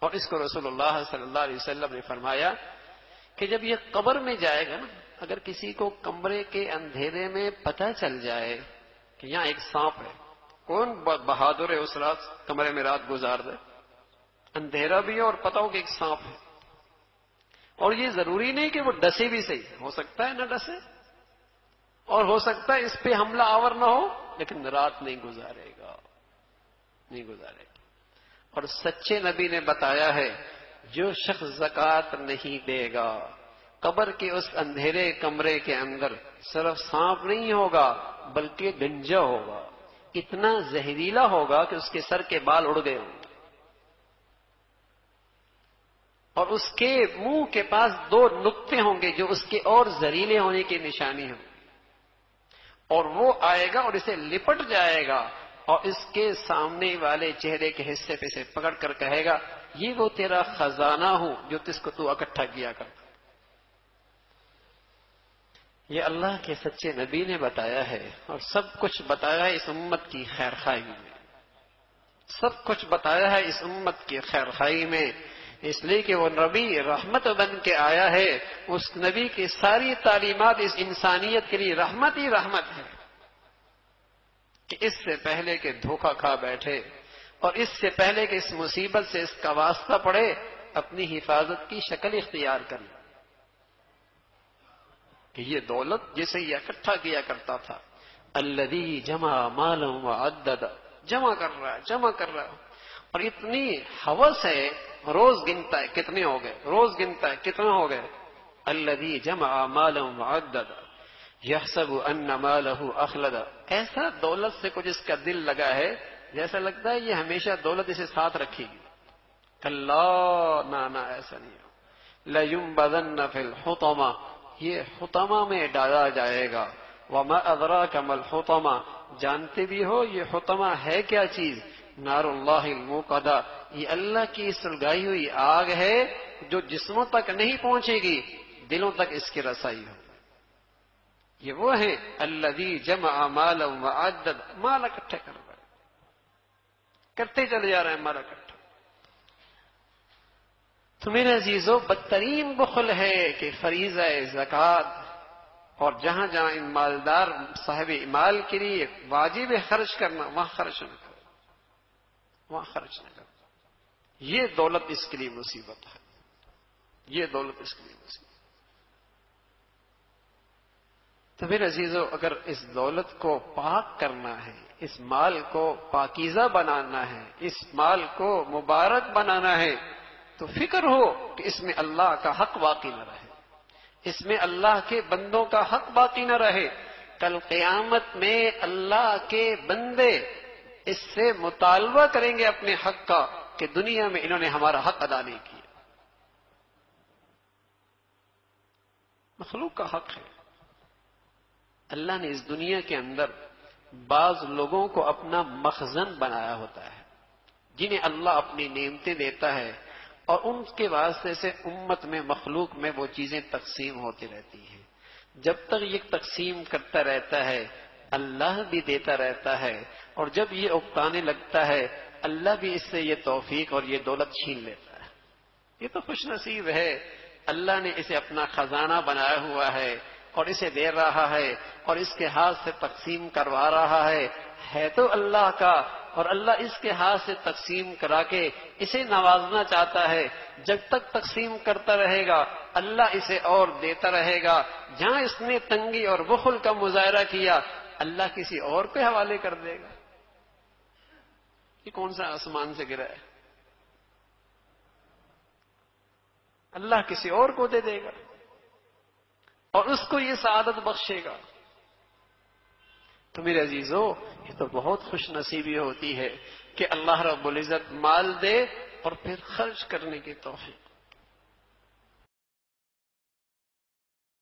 اور اس کو رسول اللہ صلی اللہ علیہ وسلم نے فرمایا کہ جب یہ قبر میں جائے گا نا، اگر کسی کو کمرے کے اندھیرے میں پتہ چل جائے کہ یہاں ایک سانپ ہے، کون بہادر ہے اس رات کمرے میں رات گزار دے؟ اندھیرا بھی ہے اور پتہ ہو کہ ایک سانپ ہے، اور یہ ضروری نہیں کہ وہ ڈسے بھی صحیح، ہو سکتا ہے نہ ڈسے، اور ہو سکتا ہے اس پہ حملہ آور نہ ہو، لیکن رات نہیں گزارے گا، نہیں گزارے گا۔ اور سچے نبی نے بتایا ہے جو شخص زکوٰۃ نہیں دے گا قبر کے اس اندھیرے کمرے کے اندر، صرف سانپ نہیں ہوگا بلکہ گنجا ہوگا، اتنا زہریلا ہوگا کہ اس کے سر کے بال اڑ گئے ہوں گے، اور اس کے منہ کے پاس 2 نقطے ہوں گے جو اس کے اور زہریلے ہونے کی نشانی ہوں، اور وہ آئے گا اور اسے لپٹ جائے گا اور اس کے سامنے والے چہرے کے حصے پہ سے پکڑ کر کہے گا یہ وہ تیرا خزانہ ہوں جو جس کو تو اکٹھا کیا کرتا۔ یہ اللہ کے سچے نبی نے بتایا ہے، اور سب کچھ بتایا ہے اس امت کی خیر خواہی میں، سب کچھ بتایا ہے اس امت کی خیر خواہی میں، اس لیے کہ وہ نبی رحمت بن کے آیا ہے۔ اس نبی کی ساری تعلیمات اس انسانیت کے لیے رحمت ہی رحمت ہے، کہ اس سے پہلے کہ دھوکہ کھا بیٹھے اور اس سے پہلے کہ اس مصیبت سے اس کا واسطہ پڑے، اپنی حفاظت کی شکل اختیار کر لے، کہ یہ دولت جسے یہ اکٹھا کیا کرتا تھا، الذی جمع مالا وعدد، جمع کر رہا ہے، اور اتنی ہوس ہے، روز گنتا ہے کتنے ہو گئے، روز گنتا ہے کتنے ہو گئے، الذی جمع مالا وعدد یحسب ان مالہ اخلد، ایسا دولت سے کچھ اس کا دل لگا ہے جیسا لگتا ہے یہ ہمیشہ دولت اسے ساتھ رکھے گی، کلا، نہ ایسا نہیں ہو، لَيُنبَذَنَّ فِي الْحُطَمَةِ، یہ حطمہ میں ڈالا جائے گا، وَمَا أَدْرَاكَ مَا الْحُطَمَةُ، جانتے بھی ہو یہ حطمہ ہے کیا چیز، نار اللہ الموقدہ، یہ اللہ کی سلگائی ہوئی آگ ہے جو جسموں تک نہیں پہنچے گی، دلوں تک اس کی رسائی ہو۔ یہ وہ ہے الذی جمع مالا وعدد، مال اکٹھے کر رہا ہے، کرتے چلے جا رہے ہیں مال اکٹھا۔ تو میرے عزیزو، بدترین بخل ہے کہ فریضہ زکوٰۃ اور جہاں جہاں ان مالدار صاحب مال کے لیے واجب خرچ کرنا، وہاں خرچ نہ کرو، وہاں خرچ نہ کرو، یہ دولت اس کے لیے مصیبت ہے، یہ دولت اس کے لیے مصیبت۔ تو میرے عزیزو، اگر اس دولت کو پاک کرنا ہے، اس مال کو پاکیزہ بنانا ہے، اس مال کو مبارک بنانا ہے، تو فکر ہو کہ اس میں اللہ کا حق باقی نہ رہے، اس میں اللہ کے بندوں کا حق باقی نہ رہے۔ کل قیامت میں اللہ کے بندے اس سے مطالبہ کریں گے اپنے حق کا کہ دنیا میں انہوں نے ہمارا حق ادا نہیں کیا۔ مخلوق کا حق ہے، اللہ نے اس دنیا کے اندر بعض لوگوں کو اپنا مخزن بنایا ہوتا ہے، جنہیں اللہ اپنی نعمتیں دیتا ہے، اور ان کے واسطے سے امت میں، مخلوق میں وہ چیزیں تقسیم ہوتی رہتی ہیں۔ جب تک یہ تقسیم کرتا رہتا ہے اللہ بھی دیتا رہتا ہے، اور جب یہ اکتانے لگتا ہے اللہ بھی اس سے یہ توفیق اور یہ دولت چھین لیتا ہے۔ یہ تو خوش نصیب ہے، اللہ نے اسے اپنا خزانہ بنایا ہوا ہے اور اسے دے رہا ہے اور اس کے ہاتھ سے تقسیم کروا رہا ہے تو اللہ کا، اور اللہ اس کے ہاتھ سے تقسیم کرا کے اسے نوازنا چاہتا ہے۔ جب تک تقسیم کرتا رہے گا اللہ اسے اور دیتا رہے گا، جہاں اس نے تنگی اور بخل کا مظاہرہ کیا اللہ کسی اور پہ حوالے کر دے گا۔ یہ کون سا آسمان سے گرا ہے؟ اللہ کسی اور کو دے دے گا اور اس کو یہ سعادت بخشے گا۔ تو میرے عزیزو، یہ تو بہت خوش نصیبی ہوتی ہے کہ اللہ رب العزت مال دے اور پھر خرچ کرنے کی توفیق۔